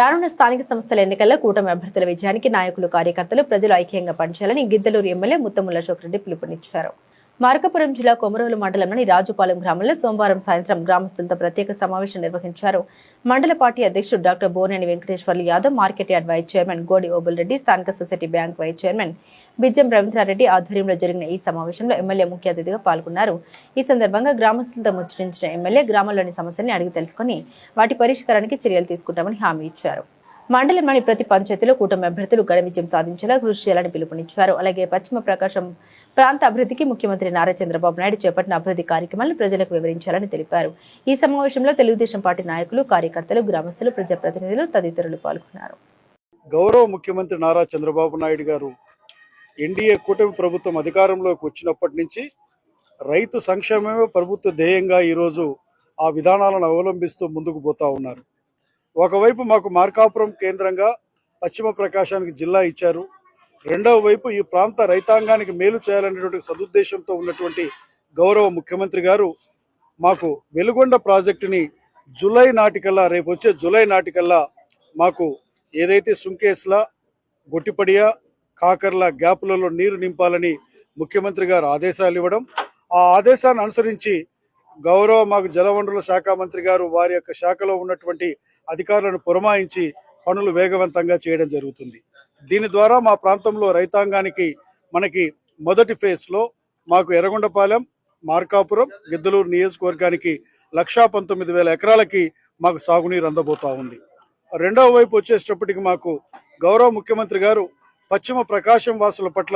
రానున్న స్థానిక సంస్థల ఎన్నికల్లో కూటమి అభ్యర్థుల విజయానికి నాయకులు, కార్యకర్తలు, ప్రజలు ఐక్యంగా పనిచేయాలని గిద్దలూరు ఎమ్మెల్యే ముత్తముల అశోక్ రెడ్డి పిలుపునిచ్చారు. మార్కాపురం జిల్లా కొమరోలు మండలంలోని రాజుపాలెం గ్రామంలో సోమవారం సాయంత్రం గ్రామస్తులతో ప్రత్యేక సమావేశం నిర్వహించారు. మండల పార్టీ అధ్యక్షుడు doctor Boneni Venkateswarlu Yadav, market yard vice chairman Godi Obul Reddy, స్థానిక society bank vice chairman Bijjam Ravindra Reddy ఆధ్వర్యంలో జరిగిన ఈ సమావేశంలో ఎమ్మెల్యే ముఖ్య అతిథిగా పాల్గొన్నారు. ఈ సందర్భంగా గ్రామస్తులతో ముచ్చటించిన ఎమ్మెల్యే గ్రామంలోని సమస్యల్ని అడిగి తెలుసుకుని వాటి పరిష్కారానికి చర్యలు తీసుకుంటామని హామీ ఇచ్చారు. మండలంలోని ప్రతి పంచాయతీలో కూటమి అభ్యర్థులు ఘన విజయం సాధించేలా కృషి చేయాలని పిలుపునిచ్చారు. అలాగే పశ్చిమ ప్రకాశం ప్రాంత అభివృద్ధికి ముఖ్యమంత్రి నారా చంద్రబాబు నాయుడు చేపట్టిన అభివృద్ధి కార్యక్రమాలను ప్రజలకు వివరించాలని తెలిపారు. ఈ సమావేశంలో తెలుగుదేశం పార్టీ నాయకులు, కార్యకర్తలు, గ్రామస్తులు, ప్రజాప్రతినిధులు తదితరులు పాల్గొన్నారు. గౌరవ ముఖ్యమంత్రి నారా చంద్రబాబు నాయుడు గారు ఎన్డీఏ కూటమి ప్రభుత్వం అధికారంలోకి వచ్చినప్పటి నుంచి రైతు సంక్షేమమే ప్రభుత్వ ధ్యేయంగా ఈరోజు ఆ విధానాలను అవలంబిస్తూ ముందుకు పోతా ఉన్నారు. ఒకవైపు మాకు మార్కాపురం కేంద్రంగా పశ్చిమ ప్రకాశానికి జిల్లా ఇచ్చారు. రెండవ వైపు ఈ ప్రాంత రైతాంగానికి మేలు చేయాలనేటువంటి సదుద్దేశంతో ఉన్నటువంటి గౌరవ ముఖ్యమంత్రి గారు మాకు వెలుగొండ ప్రాజెక్టుని జూలై నాటికల్లా, రేపు వచ్చే జూలై నాటికల్లా మాకు ఏదైతే సుంకేస్ల, గొట్టిపడియ, కాకర్ల గ్యాపులలో నీరు నింపాలని ముఖ్యమంత్రి గారు ఆదేశాలు ఇవ్వడం, ఆ ఆదేశాన్ని అనుసరించి గౌరవ మాకు జలవనరుల శాఖ మంత్రి గారు వారి యొక్క శాఖలో ఉన్నటువంటి అధికారులను పురమాయించి పనులు వేగవంతంగా చేయడం జరుగుతుంది. దీని ద్వారా మా ప్రాంతంలో రైతాంగానికి మనకి మొదటి ఫేజ్లో మాకు ఎర్రగొండపాలెం, మార్కాపురం, గిద్దలూరు నియోజకవర్గానికి 1,19,000 ఎకరాలకి మాకు సాగునీరు అందబోతా ఉంది. రెండవ వైపు వచ్చేటప్పటికి మాకు గౌరవ ముఖ్యమంత్రి గారు పశ్చిమ ప్రకాశం వాసుల పట్ల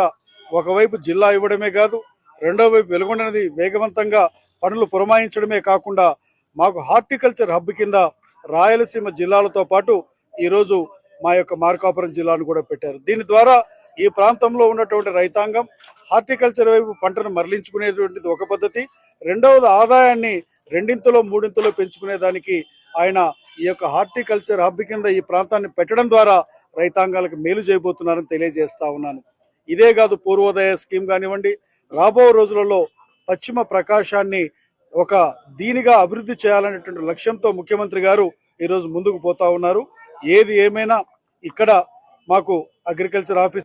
ఒకవైపు జిల్లా ఇవ్వడమే కాదు, రెండవ వైపు వెలుగొండనది వేగవంతంగా పనులు పురమాయించడమే కాకుండా మాకు హార్టికల్చర్ హబ్ కింద రాయలసీమ జిల్లాలతో పాటు ఈరోజు మా యొక్క మార్కాపురం జిల్లాను కూడా పెట్టారు. దీని ద్వారా ఈ ప్రాంతంలో ఉన్నటువంటి రైతాంగం హార్టికల్చర్ వైపు పంటను మరలించుకునేటువంటిది ఒక పద్ధతి, రెండవది ఆదాయాన్ని రెండింతలో మూడింతలో పెంచుకునేదానికి ఆయన ఈ యొక్క హార్టికల్చర్ హబ్ కింద ఈ ప్రాంతాన్ని పెట్టడం ద్వారా రైతాంగాలకు మేలు చేయబోతున్నారని తెలియజేస్తా ఉన్నాను. ఇదే కాదు, పూర్వోదయ స్కీమ్ కానివ్వండి, రాబో రోజులలో పశ్చిమ ప్రకాశాన్ని ఒక దీనిగా అభివృద్ధి చేయాలనేటువంటి లక్ష్యంతో ముఖ్యమంత్రి గారు ఈరోజు ముందుకు పోతా ఉన్నారు. ఏది ఏమైనా ఇక్కడ మాకు అగ్రికల్చర్ ఆఫీస్